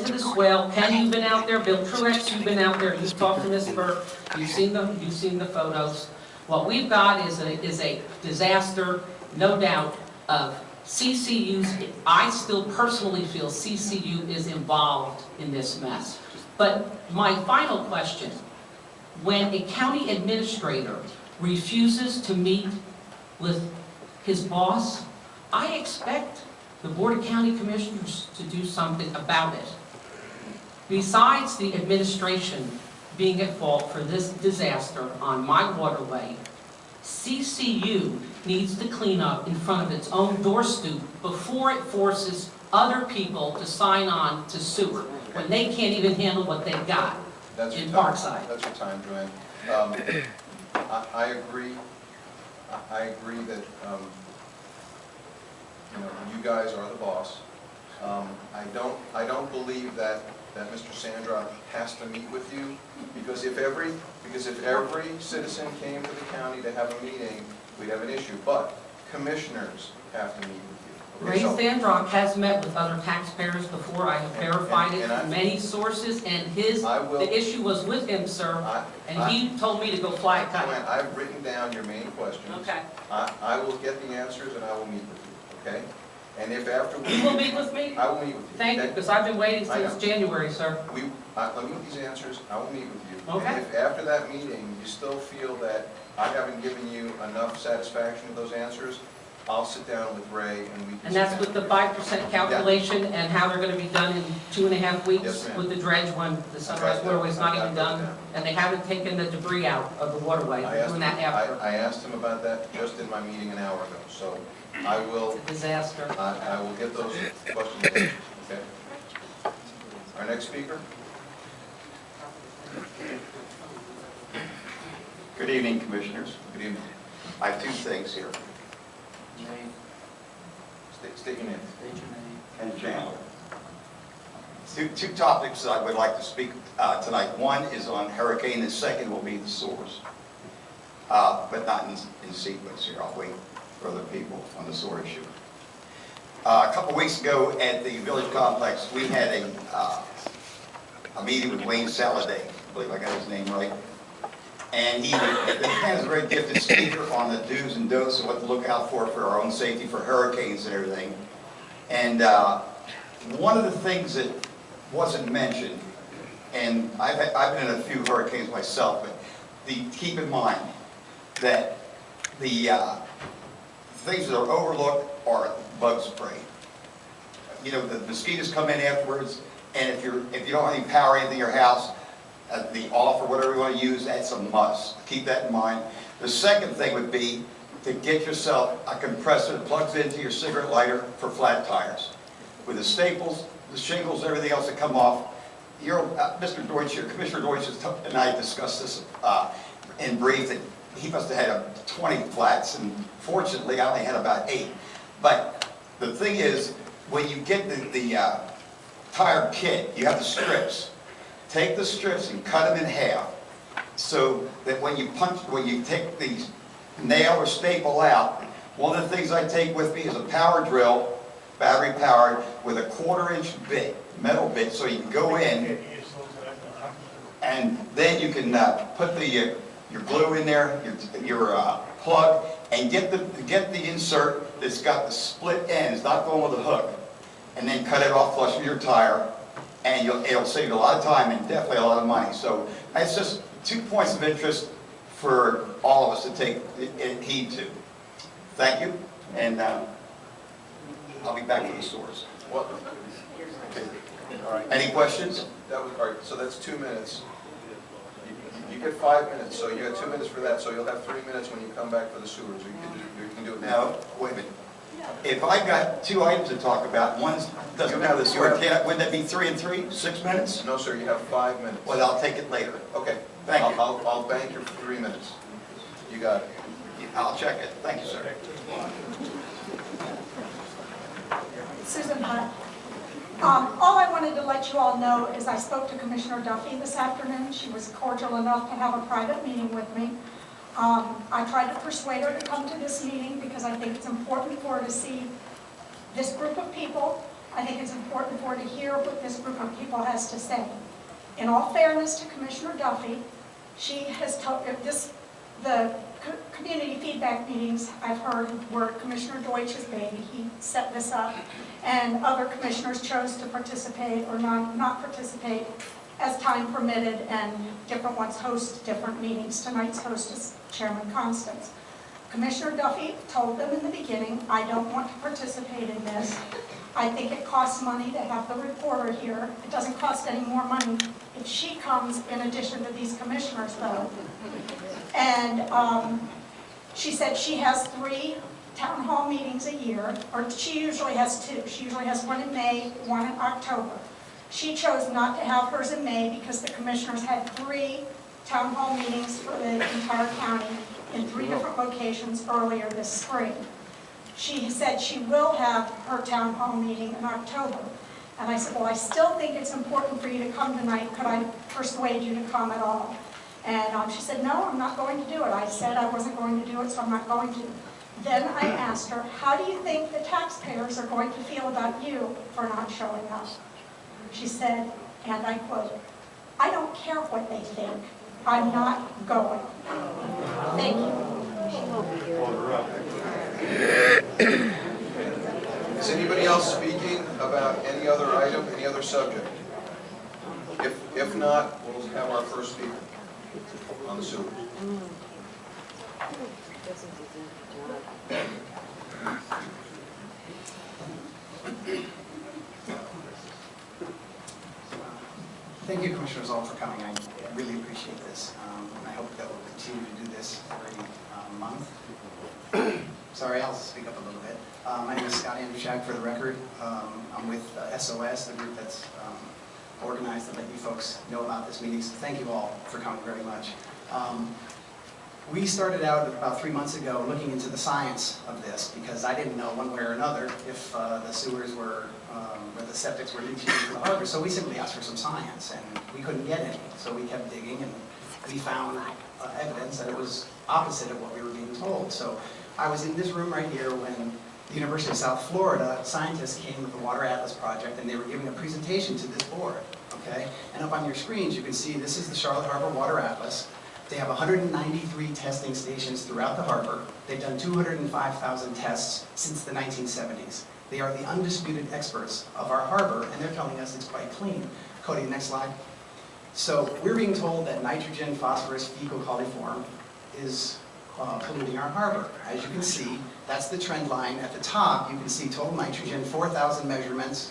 to the swale. Ken, you've been out there. Bill Truex, you've been out there. You've talked to Ms. Burke. You've seen the photos. What we've got is a disaster, no doubt, of CCU's. I still personally feel CCU is involved in this mess. But my final question, when a county administrator refuses to meet with his boss, I expect the Board of County Commissioners to do something about it. Besides the administration being at fault for this disaster on my waterway, CCU needs to clean up in front of its own doorstep before it forces other people to sign on to sewer, when they can't even handle what they've got in Parkside. That's your time, Joanne. I agree. I agree that you guys are the boss. I don't believe that Mr. Sandra has to meet with you, because if every citizen came to the county to have a meeting, we'd have an issue. But commissioners have to meet with you. Ray Sandrock has met with other taxpayers before. I have verified it from many sources, and the issue was with him, sir, and he told me to go fly a kite. I've written down your main questions. Okay. I will get the answers and I will meet with you, okay? And if afterwards... You will meet with me? I will meet with you. Thank you, because I've been waiting since January, sir. Let me get these answers, I will meet with you. Okay. And if after that meeting you still feel that I haven't given you enough satisfaction with those answers, I'll sit down with Ray and we can... And that's with the 5% calculation and how they're going to be done in 2.5 weeks with the dredge when the Sunrise Waterway is not even done, and they haven't taken the debris out of the waterway. They're doing that after. I asked him about that just in my meeting an hour ago, so I will... It's a disaster. I will get those questions answered, okay? Our next speaker. Good evening, Commissioners. Good evening. I have two things here. State your name. Ken Chandler. Two topics I would like to speak tonight. One is on hurricane, the second will be the source. But not in sequence here. I'll wait for other people on the SOAR issue. A couple weeks ago at the Village Complex, we had a meeting with Wayne Saladay. I believe I got his name right. And he has a very gifted speaker on the do's and don'ts of what to look out for our own safety, for hurricanes and everything. And one of the things that wasn't mentioned, and I've been in a few hurricanes myself, but keep in mind that the things that are overlooked are bug spray. You know, the mosquitoes come in afterwards, and if you don't have any power in your house, the off or whatever you want to use, that's a must. Keep that in mind. The second thing would be to get yourself a compressor that plugs into your cigarette lighter for flat tires. With the staples, the shingles, everything else that come off, Mr. Deutsch here, Commissioner Deutsch and I discussed this in brief, that he must have had 20 flats, and fortunately I only had about 8. But the thing is, when you get the tire kit, you have the strips. Take the strips and cut them in half, so that when you take the nail or staple out, one of the things I take with me is a power drill, battery powered, with a 1/4-inch bit, metal bit, so you can go in, and then you can put your glue in there, your plug, and get the insert that's got the split ends, not going with a hook, and then cut it off flush with your tire. And it'll save you a lot of time and definitely a lot of money. So it's just 2 points of interest for all of us to take heed to. Thank you, and I'll be back with the source. What? Okay. All right. Any questions? All right. So that's 2 minutes. You get 5 minutes, so you got 2 minutes for that. So you'll have 3 minutes when you come back for the sewers. You can do it now. No, wait a minute. If I got 2 items to talk about, one doesn't have the sewer, wouldn't that be 3 and 3? 6 minutes? No, sir. You have 5 minutes. Well, I'll take it later. Okay. Thank you. I'll bank your 3 minutes. You got it. I'll check it. Thank you, sir. Susan Hunt. All I wanted to let you all know is I spoke to Commissioner Duffy this afternoon. She was cordial enough to have a private meeting with me. I tried to persuade her to come to this meeting because I think it's important for her to see this group of people. I think it's important for her to hear what this group of people has to say. In all fairness to Commissioner Duffy, she has told, the community feedback meetings I've heard were Commissioner Deutsch's baby. He set this up, and other commissioners chose to participate or not participate as time permitted, and different ones host different meetings. Tonight's host is Chairman Constance. Commissioner Duffy told them in the beginning, I don't want to participate in this. I think it costs money to have the reporter here. It doesn't cost any more money if she comes in addition to these commissioners, though. And she said she has 3 town hall meetings a year, or she usually has 2. She usually has one in May, one in October. She chose not to have hers in May because the commissioners had 3 town hall meetings for the entire county in 3 different locations earlier this spring. She said she will have her town hall meeting in October. And I said, well, I still think it's important for you to come tonight. Could I persuade you to come at all? And she said, no, I'm not going to do it. I said I wasn't going to do it, so I'm not going to. Then I asked her, how do you think the taxpayers are going to feel about you for not showing up? She said, and I quote, I don't care what they think. I'm not going. Thank you. Is anybody else speaking about any other item, any other subject? If not, we'll have our first speaker on the sewers. Thank you, Commissioners, all for coming. I really appreciate this. And I hope that we'll continue to do this every month. Sorry, I'll speak up a little bit. My name is Scott Andruszak, for the record. I'm with SOS, the group that's organized to let you folks know about this meeting. So thank you all for coming very much. We started out about 3 months ago looking into the science of this because I didn't know one way or another if the sewers were, or the septics were leaching into the harbor. So we simply asked for some science, and we couldn't get any. So we kept digging, and we found evidence that it was opposite of what we were being told. So I was in this room right here when the University of South Florida scientists came with the Water Atlas Project, and they were giving a presentation to this board, okay? And up on your screens, you can see this is the Charlotte Harbor Water Atlas. They have 193 testing stations throughout the harbor. They've done 205,000 tests since the 1970s. They are the undisputed experts of our harbor, and they're telling us it's quite clean. Cody, next slide. So we're being told that nitrogen, phosphorus, fecal coliform is polluting our harbor. As you can see, that's the trend line. At the top, you can see total nitrogen, 4,000 measurements.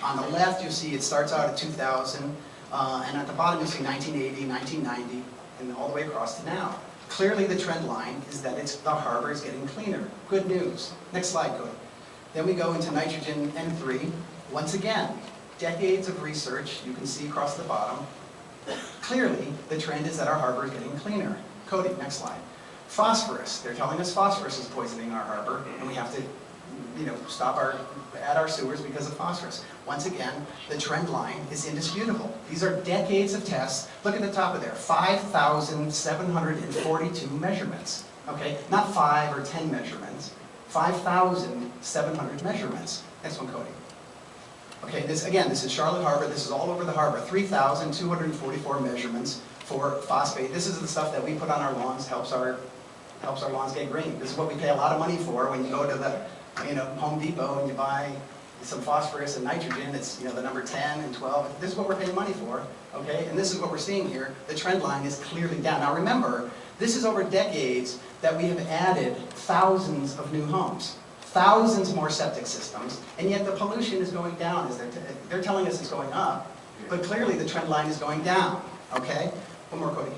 On the left, you'll see it starts out at 2,000, and at the bottom, you'll see 1980, 1990, and all the way across to now. Clearly, the trend line is that the harbor is getting cleaner. Good news. Next slide, Cody. Then we go into nitrogen N3. Once again, decades of research, you can see across the bottom. Clearly, the trend is that our harbor is getting cleaner. Cody, next slide. Phosphorus. They're telling us phosphorus is poisoning our harbor, and we have to, stop our sewers because of phosphorus. Once again, the trend line is indisputable. These are decades of tests. Look at the top of there, 5,742 measurements. Okay, not 5 or 10 measurements, 5,700 measurements. Next one, Cody. Okay, this is Charlotte Harbor. This is all over the harbor. 3,244 measurements for phosphate. This is the stuff that we put on our lawns, helps our lawns get green. This is what we pay a lot of money for when you go to the Home Depot and you buy some phosphorus and nitrogen. It's the number 10 and 12. This is what we're paying money for, okay? And this is what we're seeing here. The trend line is clearly down. Now remember, this is over decades that we have added thousands of new homes, thousands more septic systems, and yet the pollution is going down. They're telling us it's going up, but clearly the trend line is going down, okay? One more, Cody.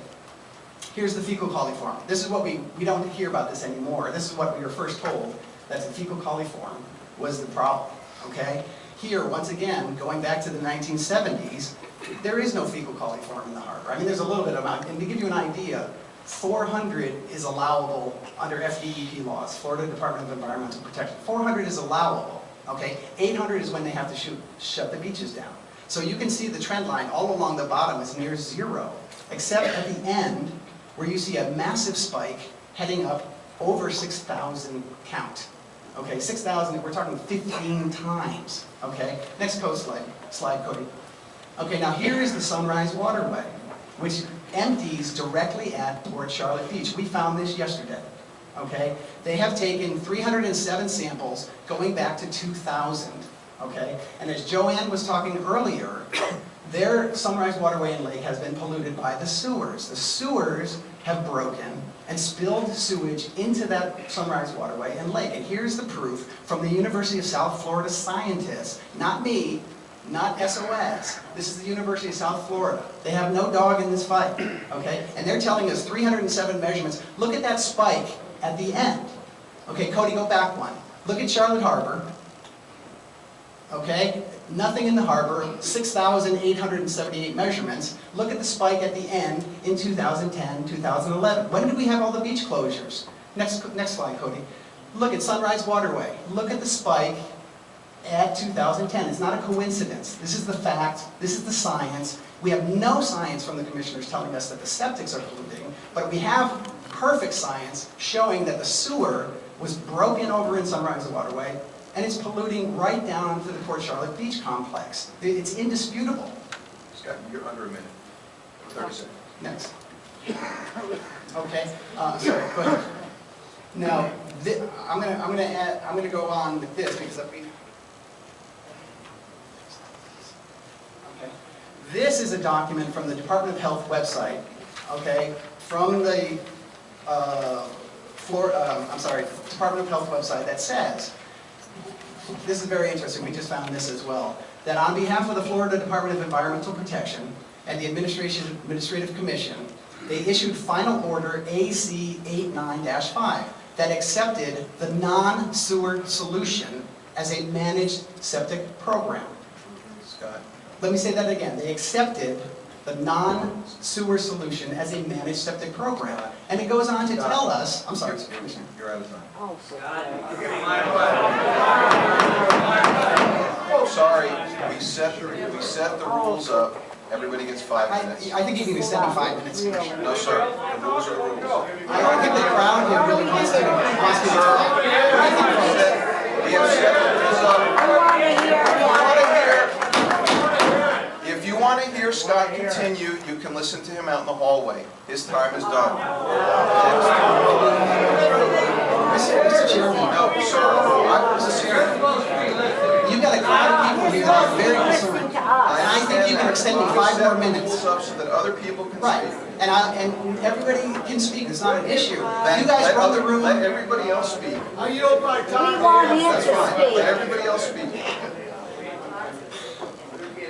Here's the fecal coliform. This is what we don't hear about this anymore. This is what we were first told, that the fecal coliform was the problem, okay? Here, once again, going back to the 1970s, there is no fecal coliform in the harbor. I mean, there's a little bit of amount, and to give you an idea, 400 is allowable under FDEP laws, Florida Department of Environmental Protection. 400 is allowable, okay? 800 is when they have to shut the beaches down. So you can see the trend line all along the bottom is near zero, except at the end, where you see a massive spike heading up over 6,000 count. Okay, 6,000, we're talking 15 times. Okay, next slide, Cody. Okay, now here is the Sunrise Waterway, which empties directly at Port Charlotte Beach. We found this yesterday. Okay, they have taken 307 samples going back to 2000. Okay, and as Joanne was talking earlier, their Sunrise Waterway and Lake has been polluted by the sewers. The sewers have broken and spilled sewage into that Sunrise Waterway and Lake. And here's the proof from the University of South Florida scientists, not me, not SOS. This is the University of South Florida. They have no dog in this fight, okay? And they're telling us 307 measurements. Look at that spike at the end. Okay, Cody, go back one. Look at Charlotte Harbor. Okay, nothing in the harbor, 6,878 measurements. Look at the spike at the end in 2010, 2011. When did we have all the beach closures? Next slide, Cody. Look at Sunrise Waterway. Look at the spike at 2010. It's not a coincidence. This is the fact. This is the science. We have no science from the commissioners telling us that the septics are polluting, but we have perfect science showing that the sewer was broken over in Sunrise Waterway, and it's polluting right down to the Port Charlotte Beach complex. It's indisputable. Scott, you're under a minute. 30 seconds. Next. Okay. Sorry. Go ahead. Now, I'm gonna go on with this because okay. This is a document from the Department of Health website. Okay, from the Department of Health website that says. This is very interesting, we just found this as well, that on behalf of the Florida Department of Environmental Protection and the Administrative Commission, they issued final order AC 89-5 that accepted the non-sewer solution as a managed septic program. Scott. Let me say that again. They accepted the non-sewer solution as a managed septic program. And it goes on to tell us, I'm sorry, Commissioner. You're out of time. Oh, Sorry, we set the rules up. Everybody gets 5 minutes. I think you can extend to 5 minutes, Commissioner. No, sir. The rules are rules. I don't think the crowd here really wants me to talk. We have set the rules up. If you want to hear Scott continue, you can listen to him out in the hallway. His time is done. Mr. Chairman. No, sir. You've got a crowd of people here that are very concerned. And I think you can extend me 5 more minutes. So that other people can Right. speak. And everybody can speak. It's not an issue. Let- You guys let run the other- room. Let everybody else speak. We want him That's to fine. Let speak. everybody else speak.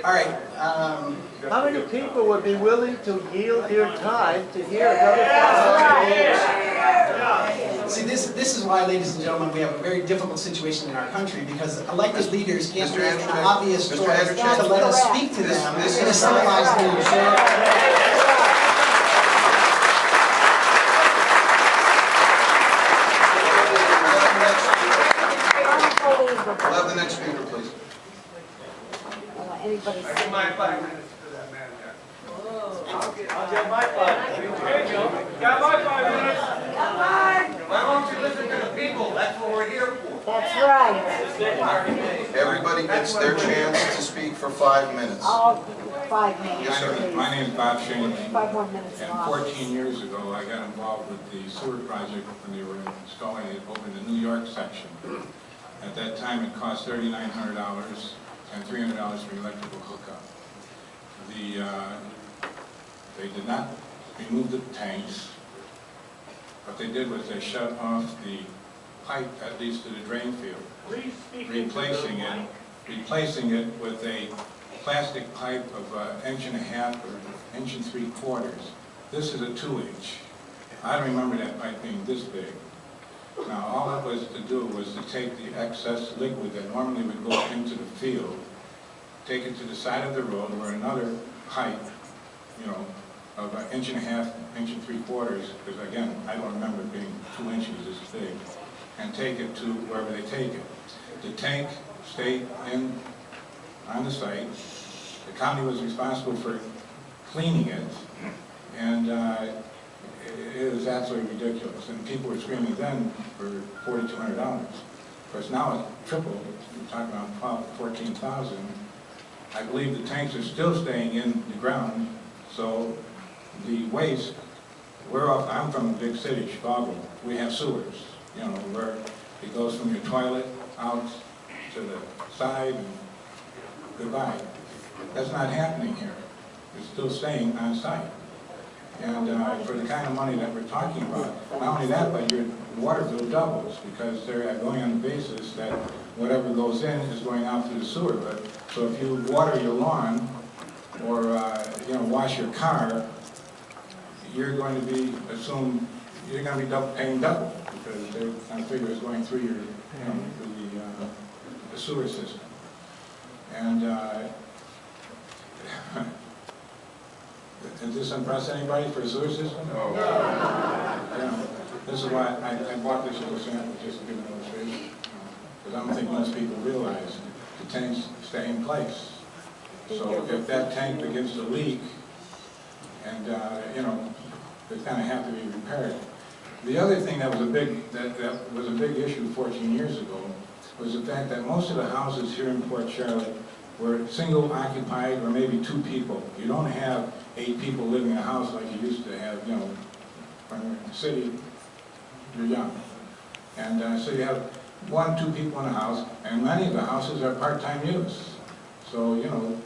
All right. How many people would be willing to yield their time to hear another side? See, this is why, ladies and gentlemen, we have a very difficult situation in our country because elected leaders can't Mr. make an Anderson, obvious Mr. choice Anderson. to let us speak to them This in a is- civilized manner. Unbelievable. We'll have the next speaker, please. Anybody I give my 5 minutes to that man there. I'll give my 5 minutes. There you go. Got my 5 minutes. Why won't you listen to the people? That's what we're here for. That's right. Everybody gets their chance to speak for 5 minutes. All 5 minutes, Yes, sir. please. My name is Bob Shaney, 5 more minutes and off. 14 years ago, I got involved with the sewer project when they were installing it over the New York section. At that time, it cost $3,900 and $300 for electrical hookup. They did not remove the tanks. What they did was they shut off the pipe, at least to the drain field, replacing it with a plastic pipe of an inch and a half or an inch and 3/4. This is a 2-inch. I remember that pipe being this big. Now, all it was to do was to take the excess liquid that normally would go into the field, take it to the side of the road where another pipe, of an inch and a half, inch and 3/4, because again, I don't remember it being 2 inches this big, and take it to wherever they take it. The tank stayed on the site. The county was responsible for cleaning it, and it was absolutely ridiculous. And people were screaming then for $4,200. Of course, now it's tripled, we're talking about 12, 14,000. I believe the tanks are still staying in the ground, so the waste, I'm from a big city, Chicago, we have sewers, you know, where it goes from your toilet out to the side and goodbye. That's not happening here. It's still staying on site. And for the kind of money that we're talking about, not only that, but your water bill doubles because they're going on the basis that whatever goes in is going out through the sewer. But so if you water your lawn or you know, wash your car, you're going to be paying double because they're going to figure it's going through your, you know, through the sewer system. And does this impress anybody for a sewer system? No. You know, this is why I bought this little sample just to give an illustration. Because I don't think most people realize the tanks stay in place. So if that tank begins to leak, and you know, it's going to have to be repaired. The other thing that was a big issue 14 years ago was the fact that most of the houses here in Port Charlotte were single occupied or maybe 2 people. You don't have 8 people living in a house like you used to have, you know, when you're in the city, you're young. And so you have 1, 2 people in a house, and many of the houses are part-time use. So, you know,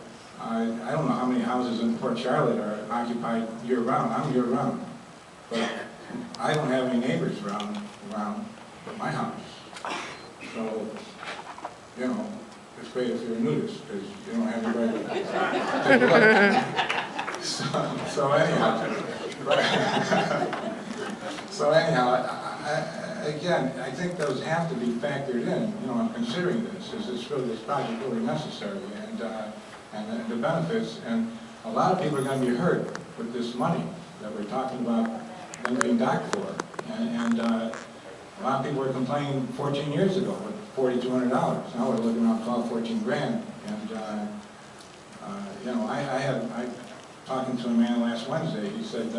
I don't know how many houses in Port Charlotte are occupied year-round. I'm year-round. But I don't have any neighbors around but my house. So, you know, it's great if you're a nudist, because you don't have anybody to take a look. So anyhow, again, I think those have to be factored in, you know, in considering this. Is this project really necessary? And the benefits, and a lot of people are going to be hurt with this money that we're talking about them being docked for. And a lot of people were complaining 14 years ago with $4,200. Now we're looking around 12, 14 grand. And you know, I talking to a man last Wednesday. He said,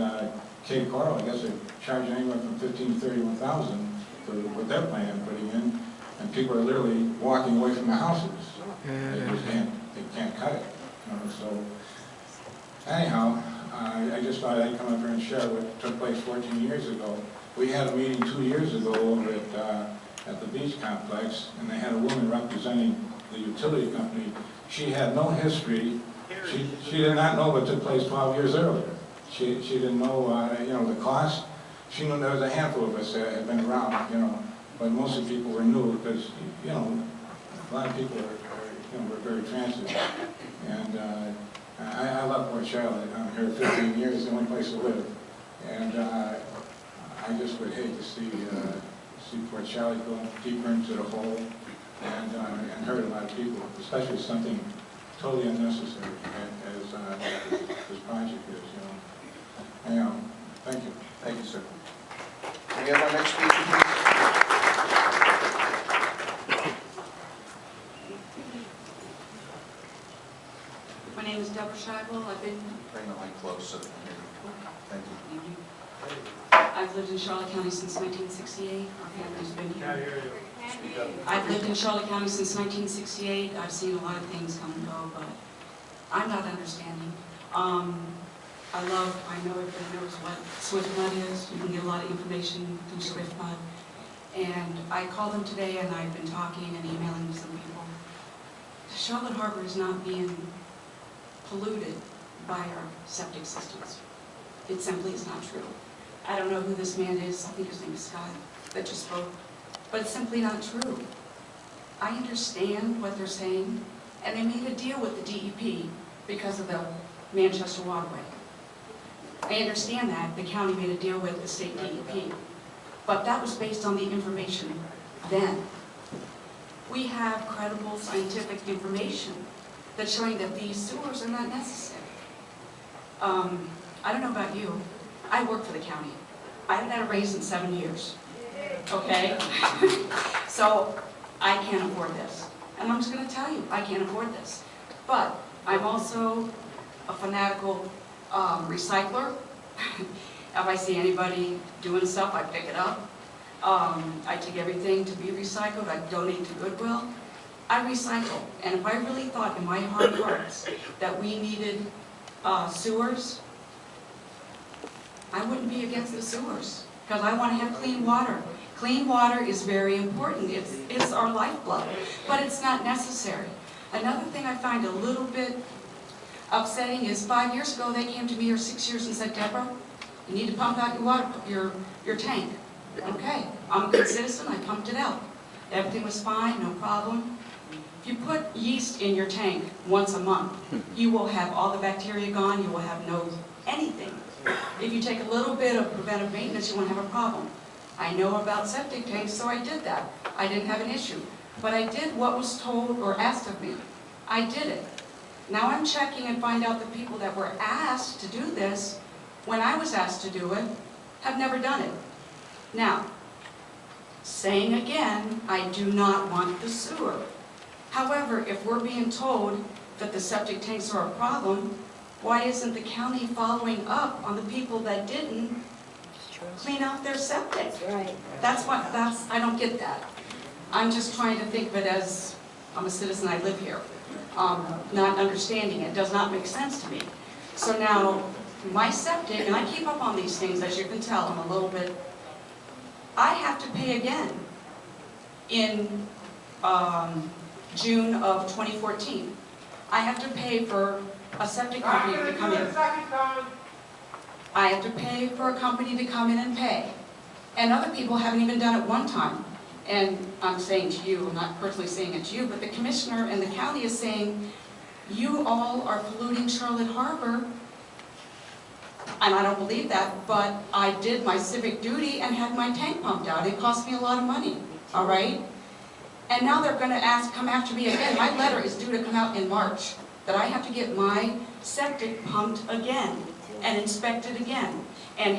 Cape Coral, I guess they're charging anywhere from $15,000 to $31,000 for what they're planning on putting in, and people are literally walking away from the houses. They just can't cut it. You know, so anyhow, I just thought I'd come up here and share what took place 14 years ago. We had a meeting 2 years ago over at the beach complex, and they had a woman representing the utility company. She had no history. She did not know what took place 12 years earlier. She didn't know, you know, the cost. She knew there was a handful of us that had been around, you know, but most of the people were new because, you know, a lot of people were very transit. And I love Port Charlotte. I'm here 15 years, the only place to live. And I just would hate to see Port Charlotte go deeper into the hole and hurt a lot of people, especially something totally unnecessary as this project is, you know. Anyhow, thank you. Thank you, sir. Can we have our next speaker, please? My name is Deborah Scheibel. I've been... Bring the mic close so that we can hear you. Thank you. I've lived in Charlotte County since 1968. Our family's been here. I've lived in Charlotte County since 1968. I've seen a lot of things come and go, but I'm not understanding. I know everybody knows what SwiftMud is. You can get a lot of information through SwiftMud. And I called them today, and I've been talking and emailing with some people. Charlotte Harbor is not being polluted by our septic systems. It simply is not true. I don't know who this man is. I think his name is Scott, that just spoke. But it's simply not true. I understand what they're saying, and they made a deal with the DEP because of the Manchester Waterway. I understand that. The county made a deal with the state DEP. But that was based on the information then. We have credible scientific information that's showing that these sewers are not necessary. I don't know about you. I work for the county. I haven't had a raise in 7 years. Okay? So I can't afford this. And I'm just going to tell you, I can't afford this. But I'm also a fanatical recycler. If I see anybody doing stuff, I pick it up. I take everything to be recycled, I donate to Goodwill. I recycle, and if I really thought in my heart of hearts that we needed sewers, I wouldn't be against the sewers, because I want to have clean water. Clean water is very important, it's our lifeblood, but it's not necessary. Another thing I find a little bit upsetting is 5 years ago they came to me, or 6 years, and said, Deborah, you need to pump out your water, your tank. Okay, I'm a good citizen, I pumped it out. Everything was fine, no problem. If you put yeast in your tank once a month, you will have all the bacteria gone, you will have no anything. If you take a little bit of preventive maintenance, you won't have a problem. I know about septic tanks, so I did that. I didn't have an issue. But I did what was told or asked of me. I did it. Now I'm checking and find out the people that were asked to do this, when I was asked to do it, have never done it. Now, saying again, I do not want the sewer. However, if we're being told that the septic tanks are a problem, why isn't the county following up on the people that didn't clean out their septic? Right. I don't get that. I'm just trying to think of it as, I'm a citizen, I live here. Not understanding it does not make sense to me. So now, my septic, and I keep up on these things, as you can tell, I'm a little bit, I have to pay again in June of 2014. I have to pay for a septic company to come in. I have to pay for a company to come in and pay. And other people haven't even done it one time. And I'm saying to you, I'm not personally saying it to you, but the commissioner and the county is saying, you all are polluting Charlotte Harbor. And I don't believe that, but I did my civic duty and had my tank pumped out. It cost me a lot of money, all right? And now they're going to come after me again. My letter is due to come out in March, that I have to get my septic pumped again and inspected again and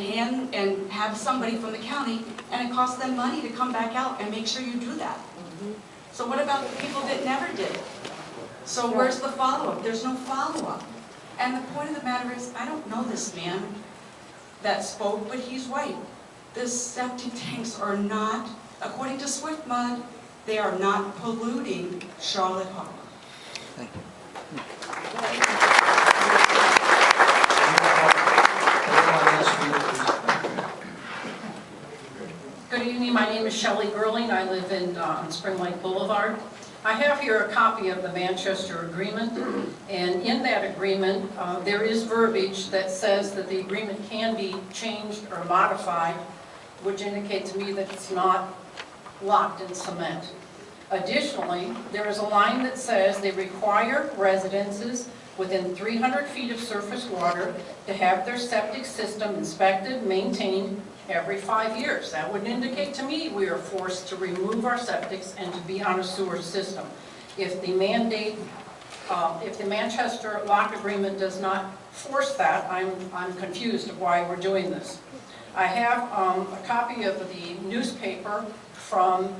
have somebody from the county, and it costs them money to come back out and make sure you do that. So what about the people that never did it? So where's the follow-up? There's no follow-up. And the point of the matter is, I don't know this man that spoke, but he's right. The septic tanks are not, according to Swift Mud, they are not polluting Charlotte Harbor. Good evening, my name is Shelley Gerling. I live in Spring Lake Boulevard. I have here a copy of the Manchester Agreement, and in that agreement there is verbiage that says that the agreement can be changed or modified, which indicates to me that it's not locked in cement. Additionally, there is a line that says they require residences within 300 feet of surface water to have their septic system inspected, maintained every 5 years. That would indicate to me we are forced to remove our septics and to be on a sewer system. If the mandate, if the Manchester Lock Agreement does not force that, I'm confused of why we're doing this. I have a copy of the newspaper from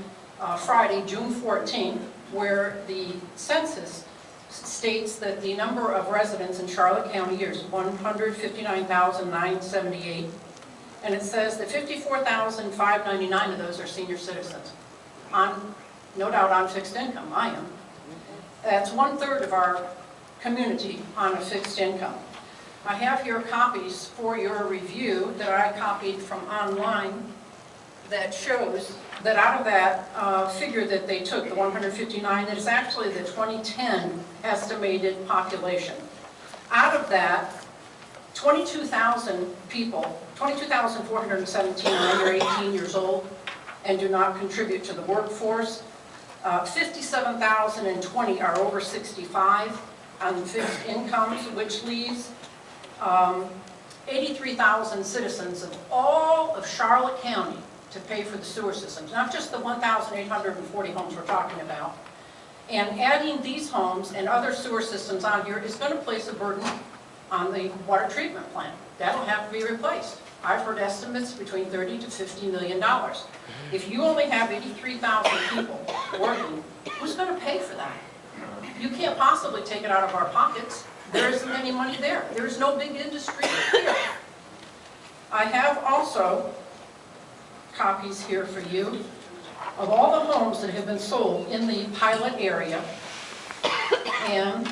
Friday, June 14th, where the census states that the number of residents in Charlotte County is 159,978. And it says that 54,599 of those are senior citizens. No doubt on fixed income, I am. That's 1/3 of our community on a fixed income. I have here copies for your review that I copied from online that shows that out of that figure that they took, the 159, that is actually the 2010 estimated population. Out of that, 22,000 people, 22,417 are under 18 years old and do not contribute to the workforce. 57,020 are over 65 on fixed incomes, which leaves 83,000 citizens of all of Charlotte County to pay for the sewer systems, not just the 1,840 homes we're talking about. And adding these homes and other sewer systems on here is going to place a burden on the water treatment plant. That'll have to be replaced. I've heard estimates between $30 to $50 million. If you only have 83,000 people working, who's going to pay for that? You can't possibly take it out of our pockets. There isn't any money there. There is no big industry here. I have also copies here for you of all the homes that have been sold in the pilot area. And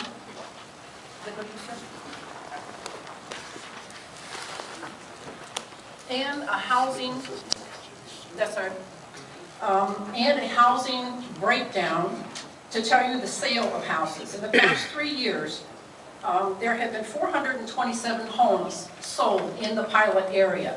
a housing, and a housing breakdown to tell you the sale of houses. In the past 3 years, there have been 427 homes sold in the pilot area.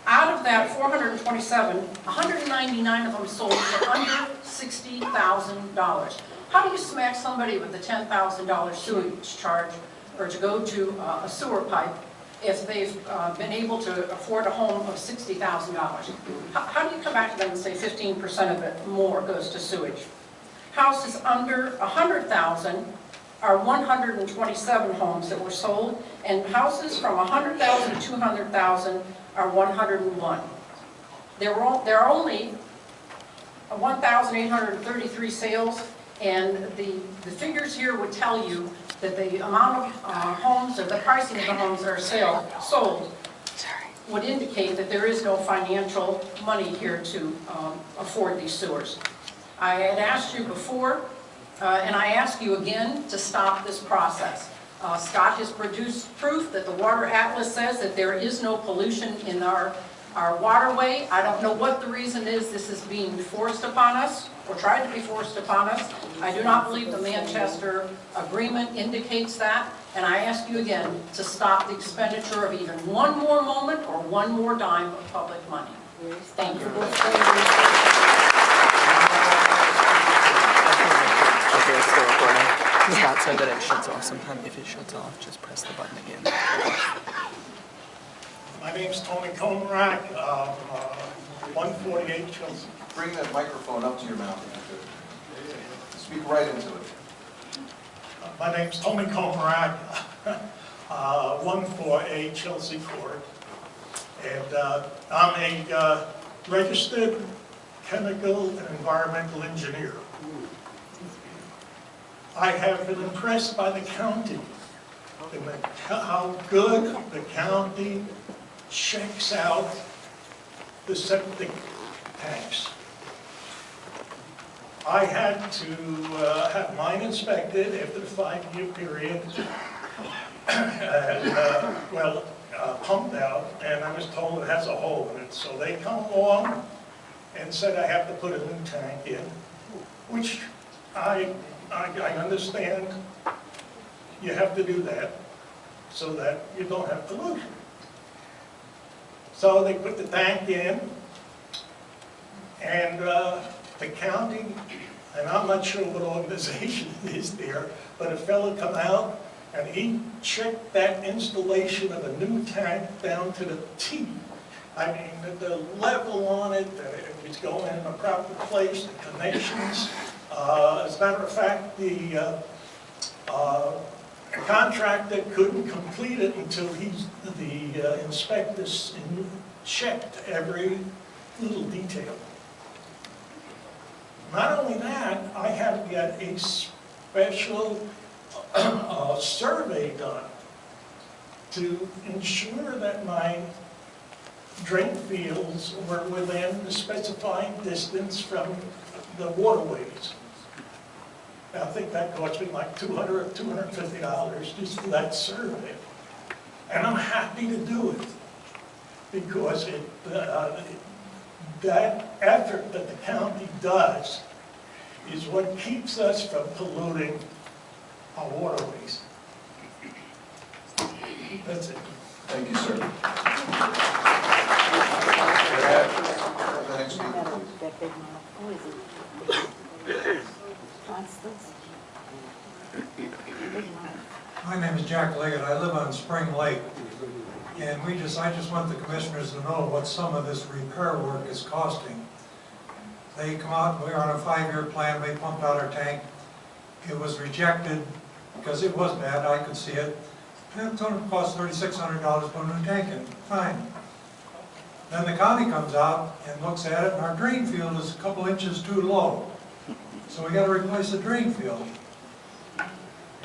Out of that 427, 199 of them sold for under $60,000. How do you smack somebody with a $10,000 sewage charge or to go to a sewer pipe if they've been able to afford a home of $60,000? How do you come back to them and say 15% of it more goes to sewage? Houses under $100,000 are 127 homes that were sold, and houses from $100,000 to $200,000 are 101. There are only 1,833 sales, and the figures here would tell you that the amount of homes, or the pricing of the homes that are sold would indicate that there is no financial money here to afford these sewers. I had asked you before, and I ask you again to stop this process. Scott has produced proof that the Water Atlas says that there is no pollution in our waterway. I don't know what the reason is this is being forced upon us, or tried to be forced upon us. I do not believe the Manchester Agreement indicates that, and I ask you again to stop the expenditure of even one more moment or one more dime of public money. Thank you. Okay, it's still recording. Scott said that it shuts off sometime. If it shuts off, just press the button again. My name's Tony Komarak, 148 Chelsea. Bring that microphone up to your mouth. Speak right into it. My name's Tony Komarak, 148 Chelsea Court. And I'm a registered chemical and environmental engineer. I have been impressed by the county, and how good the county checks out the septic tanks. I had to have mine inspected after the 5-year period, and, pumped out, and I was told it has a hole in it. So they come along and said I have to put a new tank in, which I understand you have to do that so that you don't have pollution. So they put the tank in, and the county, and I'm not sure what organization it is there, but a fellow come out and he checked that installation of a new tank down to the T. I mean, the level on it, it was going in a proper place, the connections. As a matter of fact, the contractor couldn't complete it until the inspectors checked every little detail. Not only that, I had to get a special survey done to ensure that my drain fields were within the specified distance from the waterways. I think that cost me like $200 or $250 just for that survey. And I'm happy to do it because that effort that the county does is what keeps us from polluting our waterways. That's it. Thank you, sir. The next speaker, please. My name is Jack Leggett. I live on Spring Lake. And I just want the commissioners to know what some of this repair work is costing. They come out, we were on a 5-year plan, they pumped out our tank. It was rejected because it was bad, I could see it. And it's going to cost $3,600 to put a new tank in, fine. Then the county comes out and looks at it, and our drain field is a couple inches too low. So we got to replace the drain field.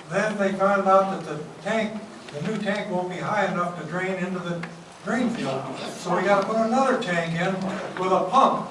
Then they found out that the new tank won't be high enough to drain into the drain field. So we gotta put another tank in with a pump